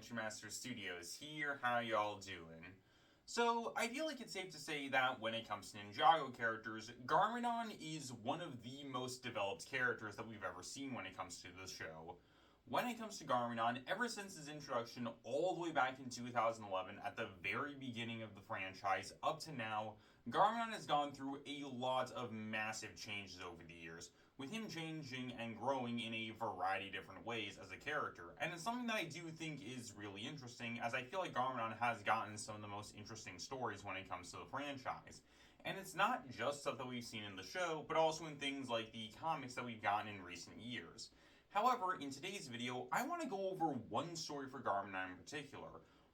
Adventure Master Studios here. How y'all doing? So, I feel like it's safe to say that when it comes to Ninjago characters, Garmadon is one of the most developed characters that we've ever seen when it comes to the show. When it comes to Garmadon, ever since his introduction all the way back in 2011, at the very beginning of the franchise, up to now, Garmadon has gone through a lot of massive changes over the years, with him changing and growing in a variety of different ways as a character. And it's something that I do think is really interesting, as I feel like Garmadon has gotten some of the most interesting stories when it comes to the franchise. And it's not just stuff that we've seen in the show, but also in things like the comics that we've gotten in recent years. However, in today's video, I want to go over one story for Garmadon in particular.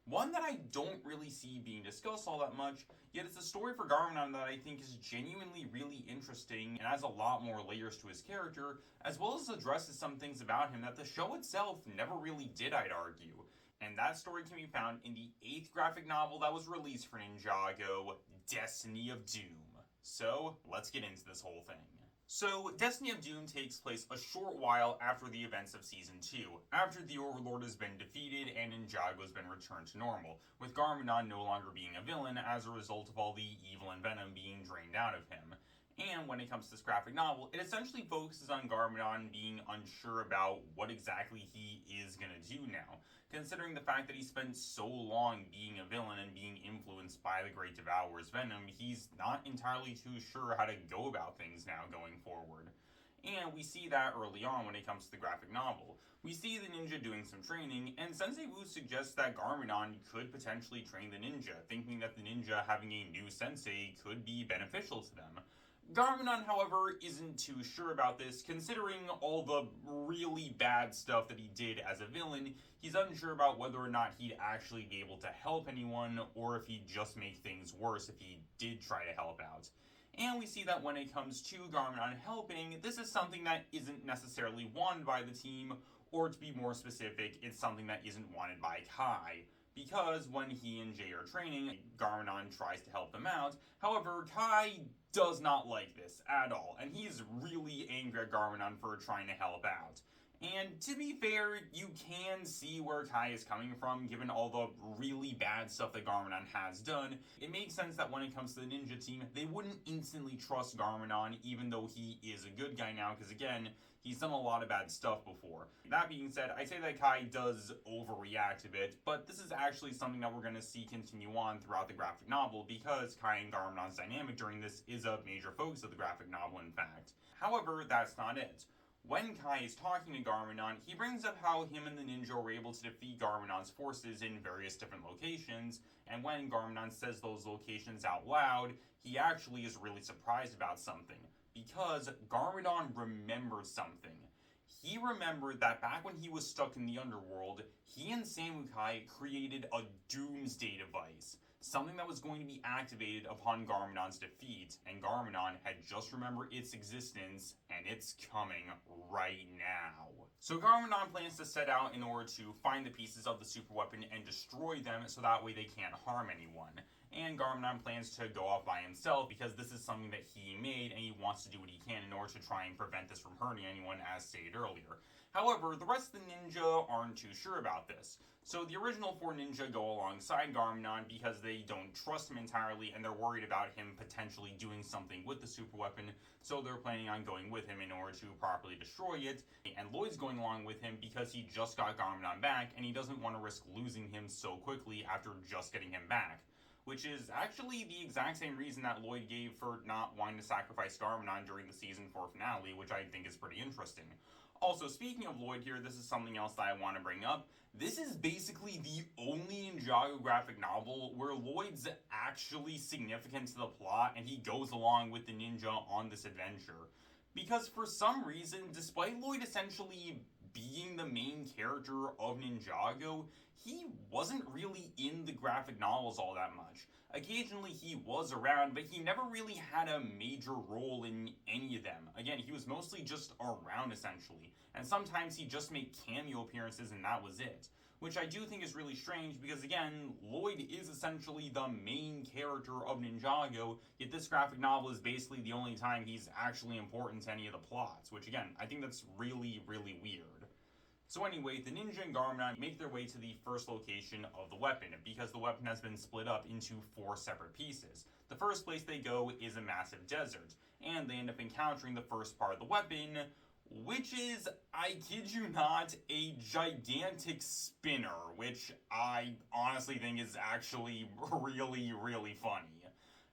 One that I don't really see being discussed all that much, yet it's a story for Garmadon that I think is genuinely really interesting and has a lot more layers to his character, as well as addresses some things about him that the show itself never really did, I'd argue. And that story can be found in the 8th graphic novel that was released for Ninjago, Destiny of Doom. So, let's get into this whole thing. So, Destiny of Doom takes place a short while after the events of Season 2, after the Overlord has been defeated and Ninjago has been returned to normal, with Garmadon no longer being a villain as a result of all the evil and venom being drained out of him. And when it comes to this graphic novel, it essentially focuses on Garmadon being unsure about what exactly he is going to do now, considering the fact that he spent so long being a villain and being influenced by the Great Devourer's venom. He's not entirely too sure how to go about things now going forward. And we see that early on when it comes to the graphic novel. We see the ninja doing some training, and Sensei Wu suggests that Garmadon could potentially train the ninja, thinking that the ninja having a new sensei could be beneficial to them. Garmadon, however, isn't too sure about this, considering all the really bad stuff that he did as a villain. He's unsure about whether or not he'd actually be able to help anyone, or if he'd just make things worse if he did try to help out. And we see that when it comes to Garmadon helping, this is something that isn't necessarily wanted by the team, or to be more specific, it's something that isn't wanted by Kai. Because when he and Jay are training, Garmadon tries to help them out. However, Kai does not like this at all, and he's really angry at Garmadon for trying to help out. And to be fair, you can see where Kai is coming from, given all the really bad stuff that Garmadon has done. It makes sense that when it comes to the ninja team, they wouldn't instantly trust Garmadon, even though he is a good guy now, because again, he's done a lot of bad stuff before. That being said, I say that Kai does overreact a bit, but this is actually something that we're going to see continue on throughout the graphic novel, because Kai and Garmadon's dynamic during this is a major focus of the graphic novel, in fact. However, that's not it. When Kai is talking to Garmadon, he brings up how him and the ninja were able to defeat Garmadon's forces in various different locations, and when Garmadon says those locations out loud, he actually is really surprised about something, because Garmadon remembered something. He remembered that back when he was stuck in the underworld, he and Samukai created a doomsday device, something that was going to be activated upon Garmadon's defeat, and Garmadon had just remembered its existence, and it's coming right now. So Garmadon plans to set out in order to find the pieces of the super weapon and destroy them so that way they can't harm anyone. And Garmadon plans to go off by himself because this is something that he made and he wants to do what he can in order to try and prevent this from hurting anyone, as stated earlier. However, the rest of the ninja aren't too sure about this. So the original 4 ninja go alongside Garmadon because they don't trust him entirely and they're worried about him potentially doing something with the super weapon, so they're planning on going with him in order to properly destroy it. And Lloyd's going along with him because he just got Garmadon back and he doesn't want to risk losing him so quickly after just getting him back, which is actually the exact same reason that Lloyd gave for not wanting to sacrifice Garmadon during the Season 4 finale, which I think is pretty interesting. Also, speaking of Lloyd here, this is something else that I want to bring up. This is basically the only Ninjago graphic novel where Lloyd's actually significant to the plot and he goes along with the ninja on this adventure. Because for some reason, despite Lloyd essentially being the main character of Ninjago, he wasn't really in the graphic novels all that much. Occasionally he was around, but he never really had a major role in any of them. Again, he was mostly just around essentially, and sometimes he'd just make cameo appearances and that was it. Which I do think is really strange because again, Lloyd is essentially the main character of Ninjago, yet this graphic novel is basically the only time he's actually important to any of the plots, which again, I think that's really, really weird. So anyway, the ninja and Garmadon make their way to the first location of the weapon, because the weapon has been split up into 4 separate pieces. The first place they go is a massive desert, and they end up encountering the first part of the weapon, which is, I kid you not, a gigantic spinner, which I honestly think is actually really, really funny.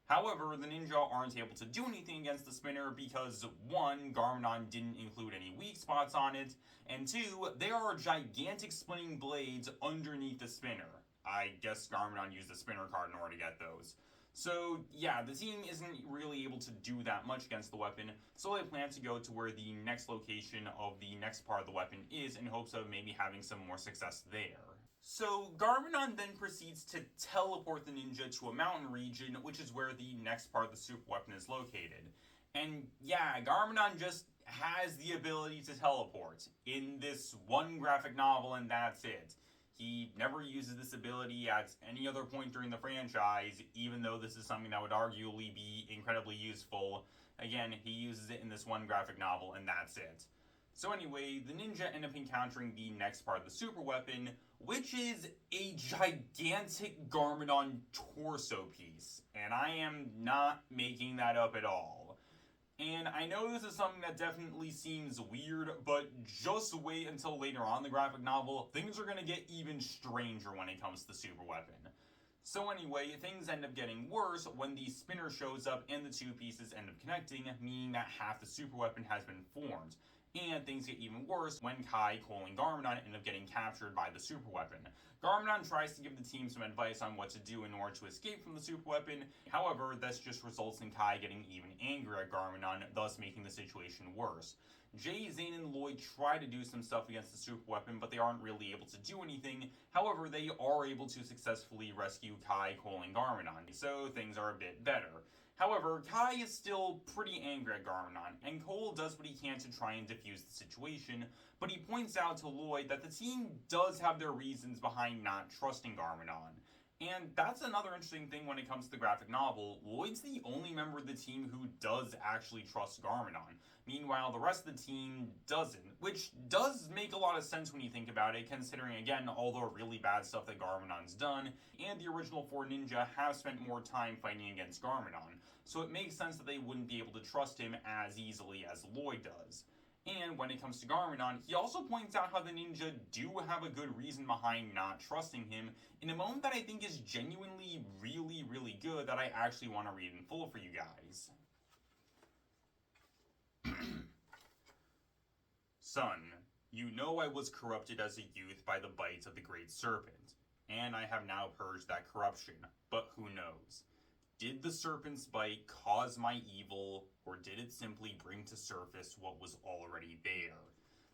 However, the ninja aren't able to do anything against the spinner because 1, Garmadon didn't include any weak spots on it, and 2, there are gigantic spinning blades underneath the spinner. I guess Garmadon used the spinner card in order to get those. So yeah, the team isn't really able to do that much against the weapon, so they plan to go to where the next location of the next part of the weapon is in hopes of maybe having some more success there. So Garmadon then proceeds to teleport the ninja to a mountain region, which is where the next part of the super weapon is located. And yeah, Garmadon just has the ability to teleport in this one graphic novel, and that's it. He never uses this ability at any other point during the franchise, even though this is something that would arguably be incredibly useful. Again, he uses it in this one graphic novel, and that's it. So anyway, the ninja end up encountering the next part of the super weapon, which is a gigantic Garmadon torso piece. And I am not making that up at all. And I know this is something that definitely seems weird, but just wait until later on in the graphic novel, things are going to get even stranger when it comes to the super weapon. So anyway, things end up getting worse when the spinner shows up and the 2 pieces end up connecting, meaning that half the super weapon has been formed. And things get even worse when Kai, Cole, and Garmadon end up getting captured by the super weapon. Garmadon tries to give the team some advice on what to do in order to escape from the super weapon. However, this just results in Kai getting even angrier at Garmadon, thus making the situation worse. Jay, Zane, and Lloyd try to do some stuff against the super weapon, but they aren't really able to do anything. However, they are able to successfully rescue Kai, Cole, and Garmadon, so things are a bit better. However, Kai is still pretty angry at Garmadon, and Cole does what he can to try and defuse the situation, but he points out to Lloyd that the team does have their reasons behind not trusting Garmadon. And that's another interesting thing when it comes to the graphic novel. Lloyd's the only member of the team who does actually trust Garmadon. Meanwhile, the rest of the team doesn't, which does make a lot of sense when you think about it, considering, again, all the really bad stuff that Garmadon's done, and the original 4 ninja have spent more time fighting against Garmadon, so it makes sense that they wouldn't be able to trust him as easily as Lloyd does. And when it comes to Garmadon, he also points out how the ninja do have a good reason behind not trusting him in a moment that I think is genuinely really, really good that I actually want to read in full for you guys. Son, you know I was corrupted as a youth by the bites of the great serpent, and I have now purged that corruption, but who knows? Did the serpent's bite cause my evil, or did it simply bring to surface what was already there?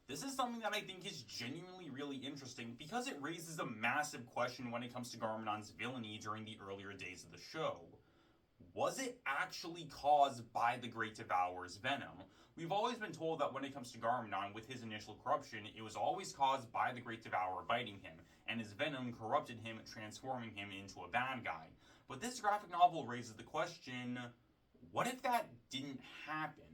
This is something that I think is genuinely really interesting because it raises a massive question when it comes to Garmadon's villainy during the earlier days of the show. Was it actually caused by the Great Devourer's venom? We've always been told that when it comes to Garmadon, with his initial corruption, it was always caused by the Great Devourer biting him, and his venom corrupted him, transforming him into a bad guy. But this graphic novel raises the question, what if that didn't happen?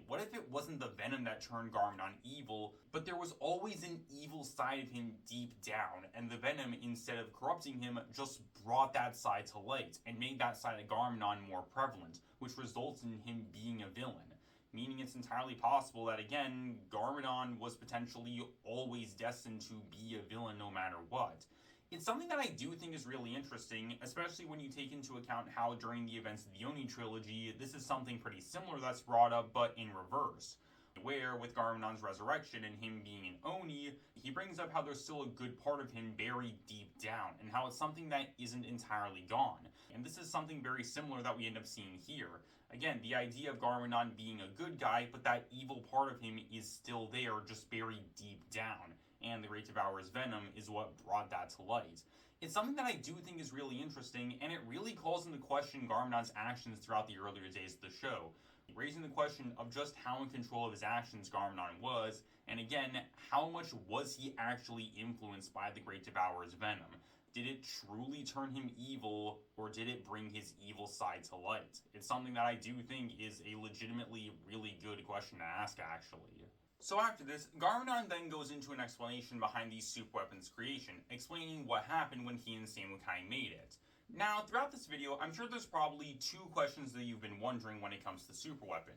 What if it wasn't the venom that turned Garmadon evil, but there was always an evil side of him deep down, and the venom, instead of corrupting him, just brought that side to light, and made that side of Garmadon more prevalent, which results in him being a villain. Meaning it's entirely possible that, again, Garmadon was potentially always destined to be a villain no matter what. It's something that I do think is really interesting, especially when you take into account how during the events of the Oni trilogy, this is something pretty similar that's brought up, but in reverse. Where, with Garmadon's resurrection and him being an Oni, he brings up how there's still a good part of him buried deep down, and how it's something that isn't entirely gone. And this is something very similar that we end up seeing here. Again, the idea of Garmadon being a good guy, but that evil part of him is still there, just buried deep down. And the Great Devourer's venom is what brought that to light. It's something that I do think is really interesting, and it really calls into question Garmadon's actions throughout the earlier days of the show, raising the question of just how in control of his actions Garmadon was, and again, how much was he actually influenced by the Great Devourer's venom? Did it truly turn him evil, or did it bring his evil side to light? It's something that I do think is a legitimately really good question to ask, actually. So after this, Garmadon then goes into an explanation behind the super weapon's creation, explaining what happened when he and Samukai made it. Now, throughout this video, I'm sure there's probably two questions that you've been wondering when it comes to the super weapon.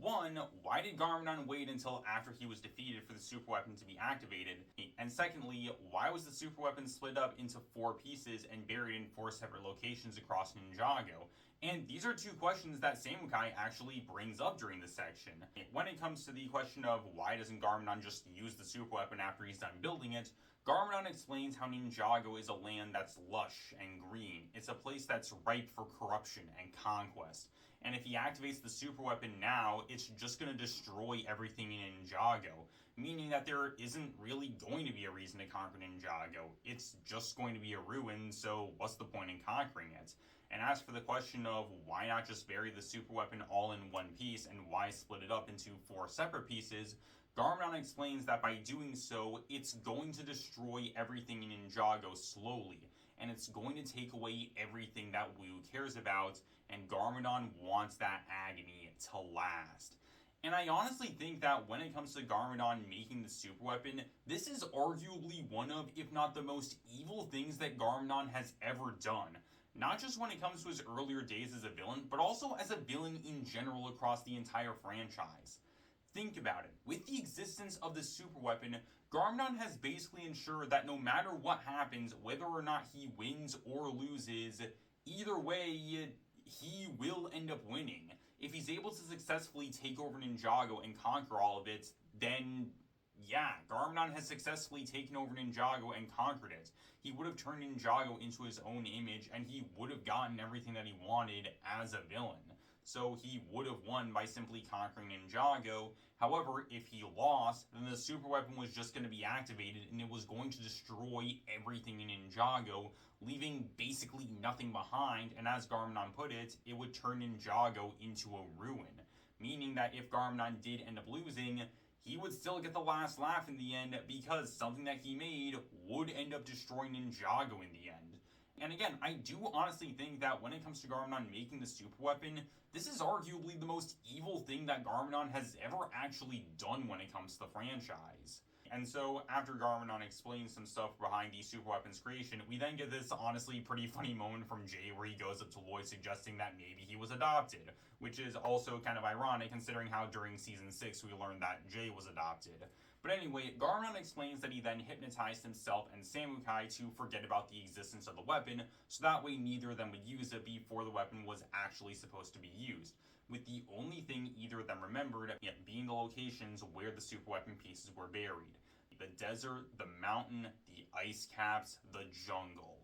One, why did Garmadon wait until after he was defeated for the super weapon to be activated? And secondly, why was the super weapon split up into 4 pieces and buried in 4 separate locations across Ninjago? And these are two questions that Samukai actually brings up during this section. When it comes to the question of why doesn't Garmadon just use the super weapon after he's done building it, Garmadon explains how Ninjago is a land that's lush and green. It's a place that's ripe for corruption and conquest. And if he activates the super weapon now, it's just going to destroy everything in Ninjago. Meaning that there isn't really going to be a reason to conquer Ninjago. It's just going to be a ruin, so what's the point in conquering it? And as for the question of why not just bury the super weapon all in one piece and why split it up into 4 separate pieces, Garmadon explains that by doing so, it's going to destroy everything in Ninjago slowly, and it's going to take away everything that Wu cares about, and Garmadon wants that agony to last. And I honestly think that when it comes to Garmadon making the super weapon, this is arguably one of, if not the most evil things that Garmadon has ever done. Not just when it comes to his earlier days as a villain, but also as a villain in general across the entire franchise. Think about it. With the existence of the super weapon, Garmadon has basically ensured that no matter what happens, whether or not he wins or loses, either way, he will end up winning. If he's able to successfully take over Ninjago and conquer all of it, then yeah, Garmadon has successfully taken over Ninjago and conquered it. He would have turned Ninjago into his own image, and he would have gotten everything that he wanted as a villain. So he would have won by simply conquering Ninjago. However, if he lost, then the super weapon was just going to be activated, and it was going to destroy everything in Ninjago, leaving basically nothing behind, and as Garmadon put it, it would turn Ninjago into a ruin. Meaning that if Garmadon did end up losing, he would still get the last laugh in the end because something that he made would end up destroying Ninjago in the end. And again, I do honestly think that when it comes to Garmadon making the super weapon, this is arguably the most evil thing that Garmadon has ever actually done when it comes to the franchise. And so, after Garmadon explains some stuff behind the super weapon's creation, we then get this honestly pretty funny moment from Jay where he goes up to Lloyd suggesting that maybe he was adopted, which is also kind of ironic considering how during Season 6 we learned that Jay was adopted. But anyway, Garmadon explains that he then hypnotized himself and Samukai to forget about the existence of the weapon, so that way neither of them would use it before the weapon was actually supposed to be used, with the only thing either of them remembered being the locations where the super weapon pieces were buried. The desert, the mountain, the ice caps, the jungle.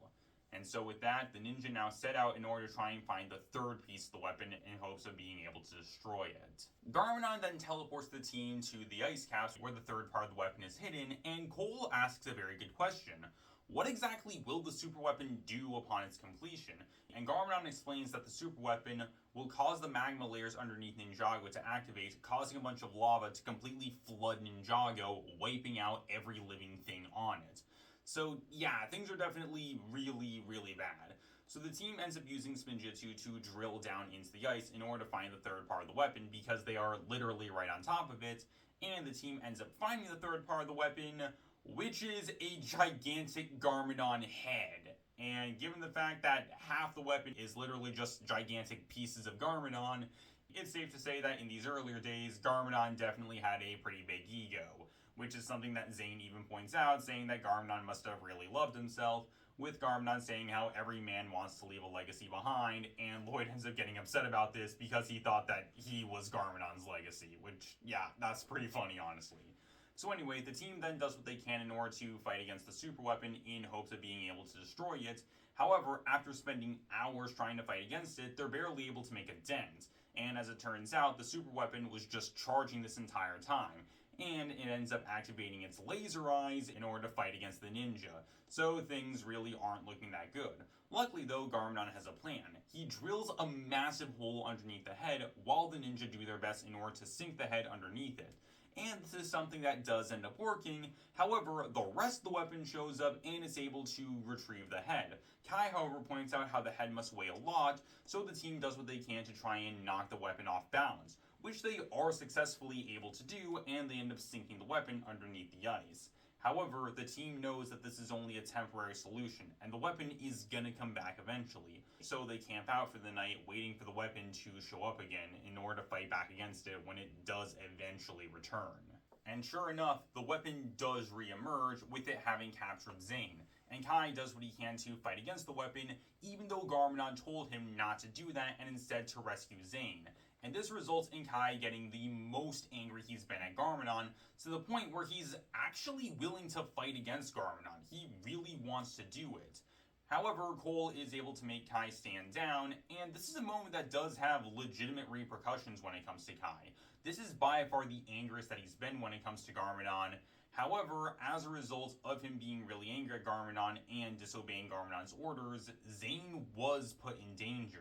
And so with that, the ninja now set out in order to try and find the 3rd piece of the weapon in hopes of being able to destroy it. Garmadon then teleports the team to the ice caps where the 3rd part of the weapon is hidden, and Cole asks a very good question. What exactly will the super weapon do upon its completion? And Garmadon explains that the super weapon will cause the magma layers underneath Ninjago to activate, causing a bunch of lava to completely flood Ninjago, wiping out every living thing on it. So yeah, things are definitely really, really bad. So the team ends up using Spinjitzu to drill down into the ice in order to find the 3rd part of the weapon because they are literally right on top of it, and the team ends up finding the 3rd part of the weapon, which is a gigantic Garmadon head. And given the fact that half the weapon is literally just gigantic pieces of Garmadon, it's safe to say that in these earlier days, Garmadon definitely had a pretty big ego, which is something that Zane even points out, saying that Garmadon must have really loved himself, with Garmadon saying how every man wants to leave a legacy behind, and Lloyd ends up getting upset about this because he thought that he was Garmadon's legacy, which, yeah, that's pretty funny, honestly. So anyway, the team then does what they can in order to fight against the super weapon in hopes of being able to destroy it. However, after spending hours trying to fight against it, they're barely able to make a dent. And as it turns out, the super weapon was just charging this entire time, and it ends up activating its laser eyes in order to fight against the ninja. So things really aren't looking that good. Luckily though, Garmadon has a plan. He drills a massive hole underneath the head while the ninja do their best in order to sink the head underneath it. And this is something that does end up working. However, the rest of the weapon shows up and is able to retrieve the head. Kai, however, points out how the head must weigh a lot, so the team does what they can to try and knock the weapon off balance, which they are successfully able to do, and they end up sinking the weapon underneath the ice. However, the team knows that this is only a temporary solution, and the weapon is gonna come back eventually. So they camp out for the night, waiting for the weapon to show up again in order to fight back against it when it does eventually return. And sure enough, the weapon does re-emerge, with it having captured Zane. And Kai does what he can to fight against the weapon, even though Garmadon told him not to do that and instead to rescue Zane. And this results in Kai getting the most angry he's been at Garmadon, to the point where he's actually willing to fight against Garmadon. He really wants to do it. However, Cole is able to make Kai stand down, and this is a moment that does have legitimate repercussions when it comes to Kai. This is by far the angriest that he's been when it comes to Garmadon. However, as a result of him being really angry at Garmadon and disobeying Garmadon's orders, Zane was put in danger.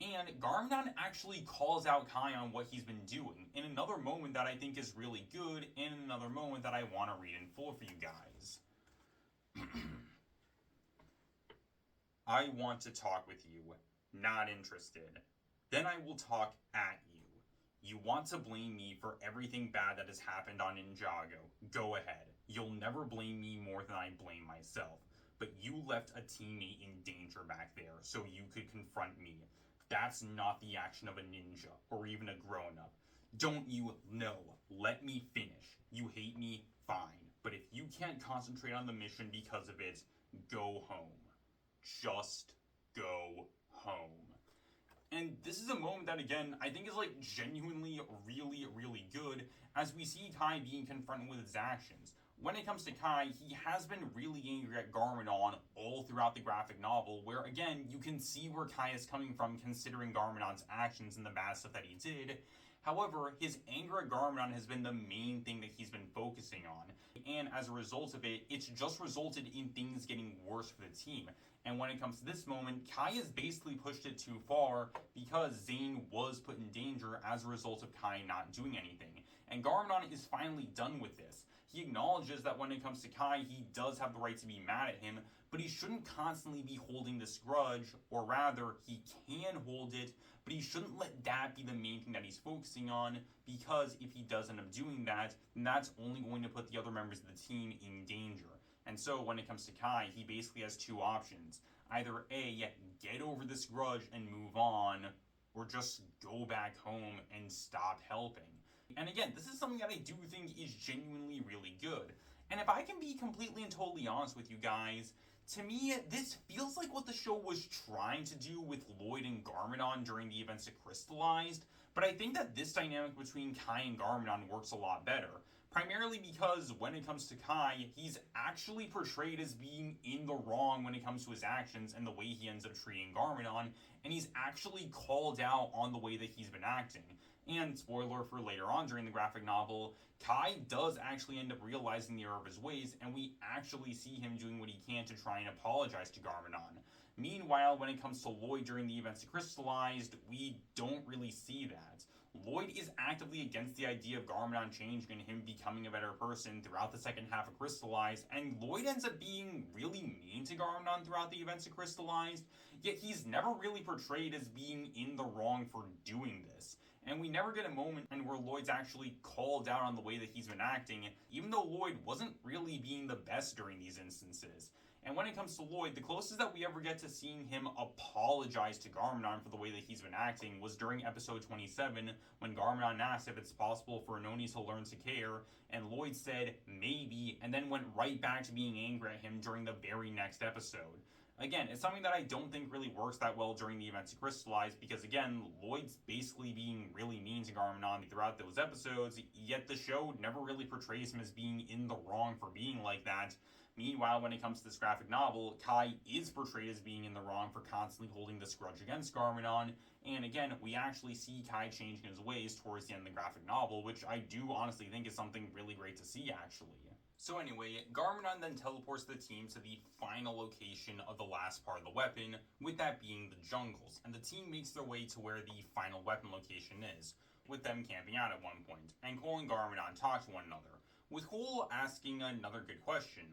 And Garmadon actually calls out Kai on what he's been doing in another moment that I think is really good, and in another moment that I want to read in full for you guys. I want to talk with you. Not interested. Then I will talk at you. You want to blame me for everything bad that has happened on Ninjago. Go ahead. You'll never blame me more than I blame myself. But you left a teammate in danger back there so you could confront me. That's not the action of a ninja, or even a grown-up. Don't you know? Let me finish. You hate me? Fine. But if you can't concentrate on the mission because of it, go home. Just go home. And this is a moment that, again, I think is like genuinely really, really good, as we see Kai being confronted with his actions. When it comes to Kai, he has been really angry at Garmadon all throughout the graphic novel, where, again, you can see where Kai is coming from considering Garmadon's actions and the bad stuff that he did. However, his anger at Garmadon has been the main thing that he's been focusing on. And as a result of it, it's just resulted in things getting worse for the team. And when it comes to this moment, Kai has basically pushed it too far because Zane was put in danger as a result of Kai not doing anything. And Garmadon is finally done with this. He acknowledges that when it comes to Kai, he does have the right to be mad at him, but he shouldn't constantly be holding this grudge, or rather, he can hold it, but he shouldn't let that be the main thing that he's focusing on, because if he does end up doing that, then that's only going to put the other members of the team in danger. And so when it comes to Kai, he basically has two options. Either A, get over this grudge and move on, or just go back home and stop helping. And again, this is something that I do think is genuinely really good. And if I can be completely and totally honest with you guys, to me, this feels like what the show was trying to do with Lloyd and Garmadon during the events that crystallized, but I think that this dynamic between Kai and Garmadon works a lot better. Primarily because when it comes to Kai, he's actually portrayed as being in the wrong when it comes to his actions and the way he ends up treating Garmadon, and he's actually called out on the way that he's been acting. And spoiler for later on during the graphic novel, Kai does actually end up realizing the error of his ways, and we actually see him doing what he can to try and apologize to Garmadon. Meanwhile, when it comes to Lloyd during the events that crystallized, we don't really see that. Lloyd is actively against the idea of Garmadon changing and him becoming a better person throughout the second half of Crystallized, and Lloyd ends up being really mean to Garmadon throughout the events of Crystallized, yet he's never really portrayed as being in the wrong for doing this. And we never get a moment where Lloyd's actually called out on the way that he's been acting, even though Lloyd wasn't really being the best during these instances. And when it comes to Lloyd, the closest that we ever get to seeing him apologize to Garmadon for the way that he's been acting was during episode 27, when Garmadon asked if it's possible for Anoni to learn to care, and Lloyd said, maybe, and then went right back to being angry at him during the very next episode. Again, it's something that I don't think really works that well during the events of Crystallized, because again, Lloyd's basically being really mean to Garmadon throughout those episodes, yet the show never really portrays him as being in the wrong for being like that. Meanwhile, when it comes to this graphic novel, Kai is portrayed as being in the wrong for constantly holding this grudge against Garmadon, and again, we actually see Kai changing his ways towards the end of the graphic novel, which I do honestly think is something really great to see, actually. So anyway, Garmadon then teleports the team to the final location of the last part of the weapon, with that being the jungles, and the team makes their way to where the final weapon location is, with them camping out at one point, and Cole and Garmadon talk to one another. With Cole asking another good question.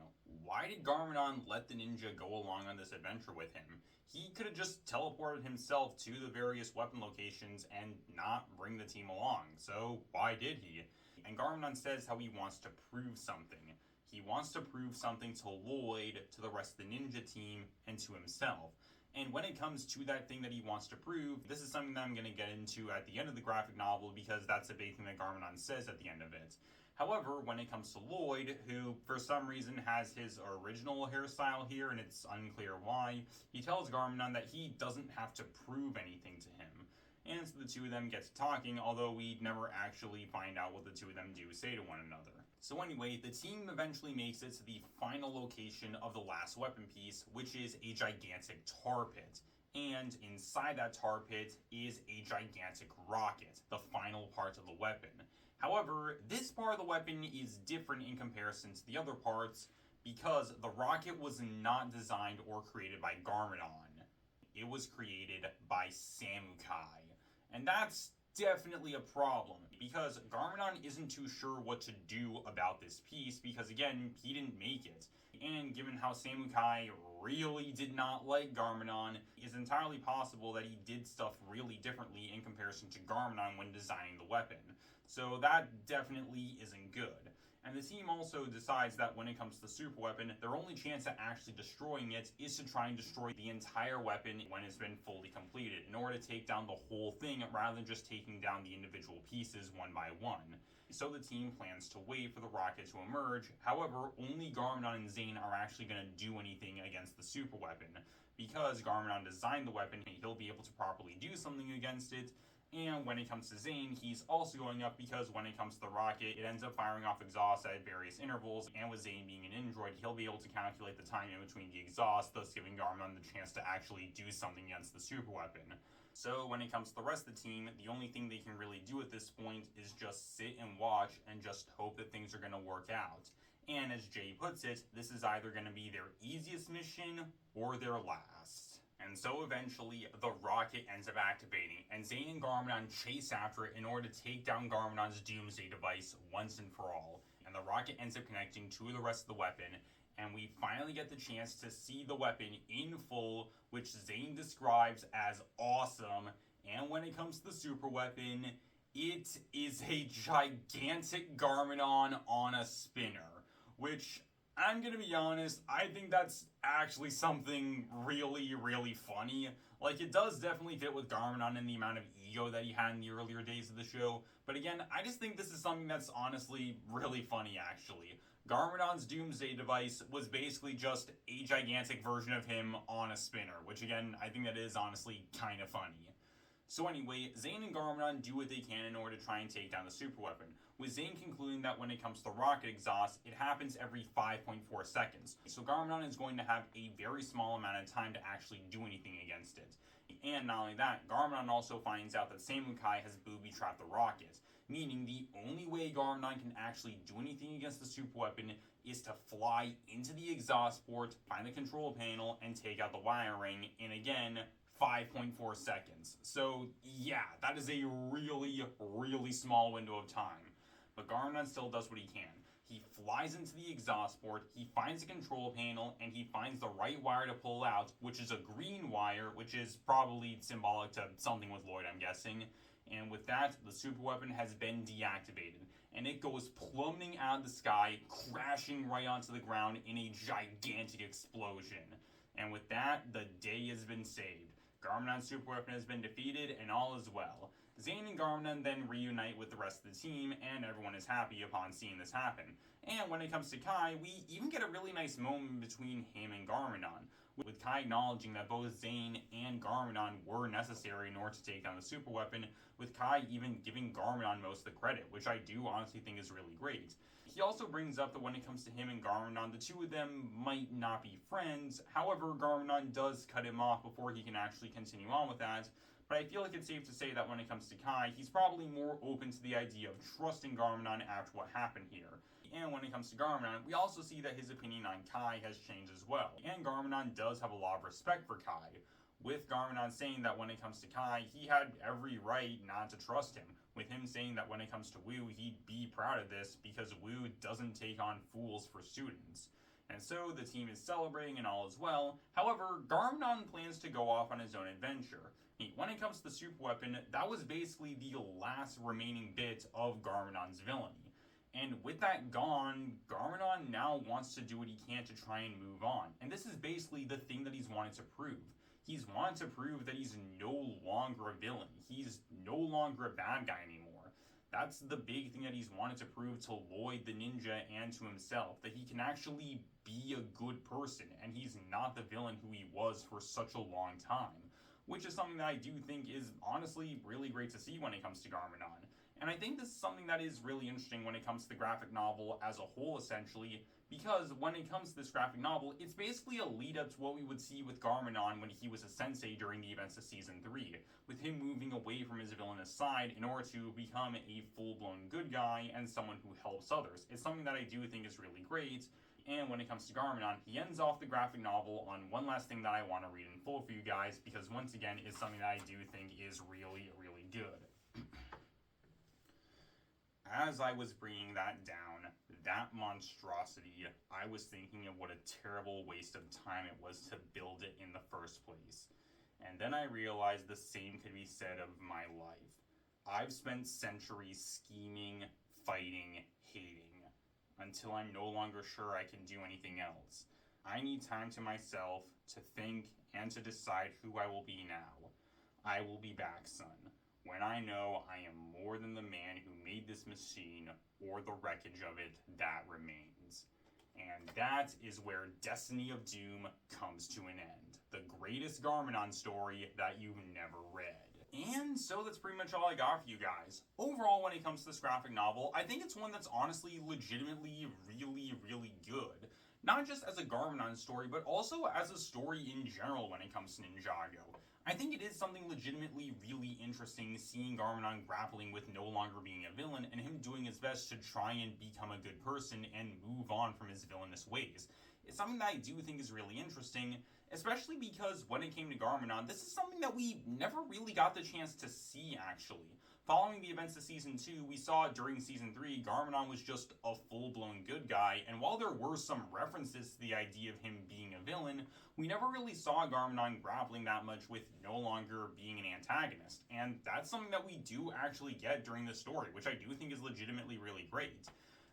Why did Garmadon let the ninja go along on this adventure with him? He could have just teleported himself to the various weapon locations and not bring the team along. So why did he? And Garmadon says how he wants to prove something. He wants to prove something to Lloyd, to the rest of the ninja team, and to himself. And when it comes to that thing that he wants to prove, this is something that I'm going to get into at the end of the graphic novel because that's a big thing that Garmadon says at the end of it. However, when it comes to Lloyd, who for some reason has his original hairstyle here and it's unclear why, he tells Garmadon that he doesn't have to prove anything to him. And so the two of them get to talking, although we never actually find out what the two of them do say to one another. So anyway, the team eventually makes it to the final location of the last weapon piece, which is a gigantic tar pit. And inside that tar pit is a gigantic rocket, the final part of the weapon. However, this part of the weapon is different in comparison to the other parts because the rocket was not designed or created by Garmadon. It was created by Samukai. And that's definitely a problem because Garmadon isn't too sure what to do about this piece because, again, he didn't make it. And given how Samukai really did not like Garmadon, it's entirely possible that he did stuff really differently in comparison to Garmadon when designing the weapon. So that definitely isn't good. And the team also decides that when it comes to the super weapon, their only chance at actually destroying it is to try and destroy the entire weapon when it's been fully completed, in order to take down the whole thing rather than just taking down the individual pieces one by one. So the team plans to wait for the rocket to emerge. However, only Garmadon and Zane are actually going to do anything against the super weapon. Because Garmadon designed the weapon, he'll be able to properly do something against it. And when it comes to Zane, he's also going up because when it comes to the rocket, it ends up firing off exhaust at various intervals, and with Zane being an android, he'll be able to calculate the time in between the exhaust, thus giving Garmadon the chance to actually do something against the super weapon. So when it comes to the rest of the team, the only thing they can really do at this point is just sit and watch and just hope that things are going to work out. And as Jay puts it, this is either going to be their easiest mission or their last. And so eventually, the rocket ends up activating, and Zane and Garmadon chase after it in order to take down Garmadon's doomsday device once and for all. And the rocket ends up connecting to the rest of the weapon, and we finally get the chance to see the weapon in full, which Zane describes as awesome. And when it comes to the super weapon, it is a gigantic Garmadon on a spinner, which, I'm gonna be honest, I think that's actually something really, really funny. Like, it does definitely fit with Garmadon and the amount of ego that he had in the earlier days of the show. But again, I just think this is something that's honestly really funny, actually. Garmadon's doomsday device was basically just a gigantic version of him on a spinner, which again, I think that is honestly kind of funny. So anyway, Zane and Garmadon do what they can in order to try and take down the super weapon, with Zane concluding that when it comes to the rocket exhaust, it happens every 5.4 seconds. So Garmadon is going to have a very small amount of time to actually do anything against it. And not only that, Garmadon also finds out that Samukai has booby-trapped the rocket, meaning the only way Garmadon can actually do anything against the super weapon is to fly into the exhaust port, find the control panel, and take out the wiring, and again, 5.4 seconds. So yeah, that is a really, really small window of time. But Garmadon still does what he can. He flies into the exhaust port, he finds the control panel, and he finds the right wire to pull out, which is a green wire, which is probably symbolic to something with Lloyd, I'm guessing. And with that, the super weapon has been deactivated, and it goes plummeting out of the sky, crashing right onto the ground in a gigantic explosion. And with that, the day has been saved. Garmadon's super weapon has been defeated, and all is well. Zane and Garmadon then reunite with the rest of the team, and everyone is happy upon seeing this happen. And when it comes to Kai, we even get a really nice moment between him and Garmadon, with Kai acknowledging that both Zane and Garmadon were necessary in order to take down the super weapon, with Kai even giving Garmadon most of the credit, which I do honestly think is really great. He also brings up that when it comes to him and Garmadon, the two of them might not be friends. However, Garmadon does cut him off before he can actually continue on with that. But I feel like it's safe to say that when it comes to Kai, he's probably more open to the idea of trusting Garmadon after what happened here. And when it comes to Garmadon, we also see that his opinion on Kai has changed as well. And Garmadon does have a lot of respect for Kai, with Garmadon saying that when it comes to Kai, he had every right not to trust him, with him saying that when it comes to Wu, he'd be proud of this because Wu doesn't take on fools for students. And so the team is celebrating and all is well. However, Garmadon plans to go off on his own adventure. When it comes to the super weapon, that was basically the last remaining bit of Garmadon's villainy. And with that gone, Garmadon now wants to do what he can to try and move on. And this is basically the thing that he's wanted to prove. He's wanted to prove that he's no longer a villain. He's no longer a bad guy anymore. That's the big thing that he's wanted to prove to Lloyd the ninja and to himself, that he can actually be a good person, and he's not the villain who he was for such a long time, which is something that I do think is honestly really great to see when it comes to Garmadon. And I think this is something that is really interesting when it comes to the graphic novel as a whole, essentially, because when it comes to this graphic novel, it's basically a lead up to what we would see with Garmadon when he was a sensei during the events of Season 3, with him moving away from his villainous side in order to become a full-blown good guy and someone who helps others. It's something that I do think is really great, and when it comes to Garmadon, he ends off the graphic novel on one last thing that I want to read in full for you guys, because once again, it's something that I do think is really, really good. As I was bringing that down, that monstrosity, I was thinking of what a terrible waste of time it was to build it in the first place. And then I realized the same could be said of my life. I've spent centuries scheming, fighting, hating, until I'm no longer sure I can do anything else. I need time to myself, to think, and to decide who I will be now. I will be back, son, when I know I am more than the man who made this machine or the wreckage of it that remains. And that is where Destiny of Doom comes to an end. The greatest Garmadon story that you've never read. And so that's pretty much all I got for you guys. Overall, when it comes to this graphic novel, I think it's one that's honestly legitimately really, really good. Not just as a Garmadon story, but also as a story in general when it comes to Ninjago. I think it is something legitimately really interesting seeing Garmadon grappling with no longer being a villain and him doing his best to try and become a good person and move on from his villainous ways. It's something that I do think is really interesting, especially because when it came to Garmadon, this is something that we never really got the chance to see, actually. Following the events of Season 2, we saw during Season 3, Garmadon was just a full-blown good guy, and while there were some references to the idea of him being a villain, we never really saw Garmadon grappling that much with no longer being an antagonist. And that's something that we do actually get during the story, which I do think is legitimately really great.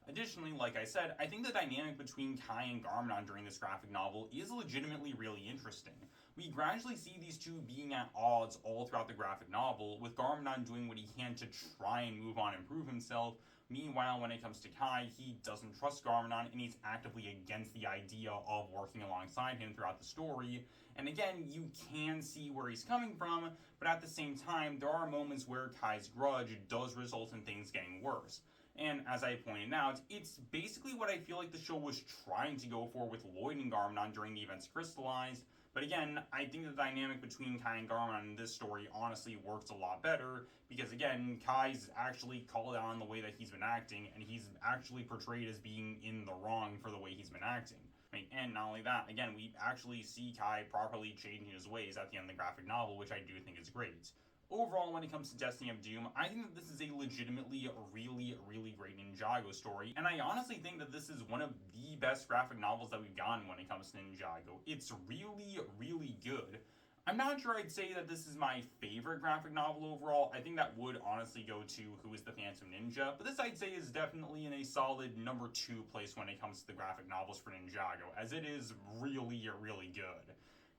Additionally, like I said, I think the dynamic between Kai and Garmadon during this graphic novel is legitimately really interesting. We gradually see these two being at odds all throughout the graphic novel, with Garmadon doing what he can to try and move on and prove himself. Meanwhile, when it comes to Kai, he doesn't trust Garmadon and he's actively against the idea of working alongside him throughout the story. And again, you can see where he's coming from, but at the same time, there are moments where Kai's grudge does result in things getting worse. And as I pointed out, it's basically what I feel like the show was trying to go for with Lloyd and Garmadon during the events crystallized. But again, I think the dynamic between Kai and Garmadon in this story honestly works a lot better, because again, Kai's actually called out on the way that he's been acting, and he's actually portrayed as being in the wrong for the way he's been acting. And not only that, again, we actually see Kai properly changing his ways at the end of the graphic novel, which I do think is great. Overall, when it comes to Destiny of Doom, I think that this is a legitimately really, really great Ninjago story, and I honestly think that this is one of the best graphic novels that we've gotten when it comes to Ninjago. It's really, really good. I'm not sure I'd say that this is my favorite graphic novel overall. I think that would honestly go to Who is the Phantom Ninja, but this I'd say is definitely in a solid number 2 place when it comes to the graphic novels for Ninjago, as it is really, really good.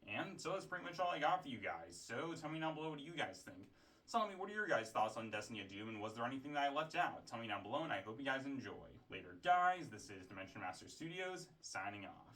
And so that's pretty much all I got for you guys. So tell me down below, what do you guys think? Tell me, what are your guys' thoughts on Destiny of Doom, and was there anything that I left out? Tell me down below, and I hope you guys enjoy. Later, guys, this is Dimension Master Studios, signing off.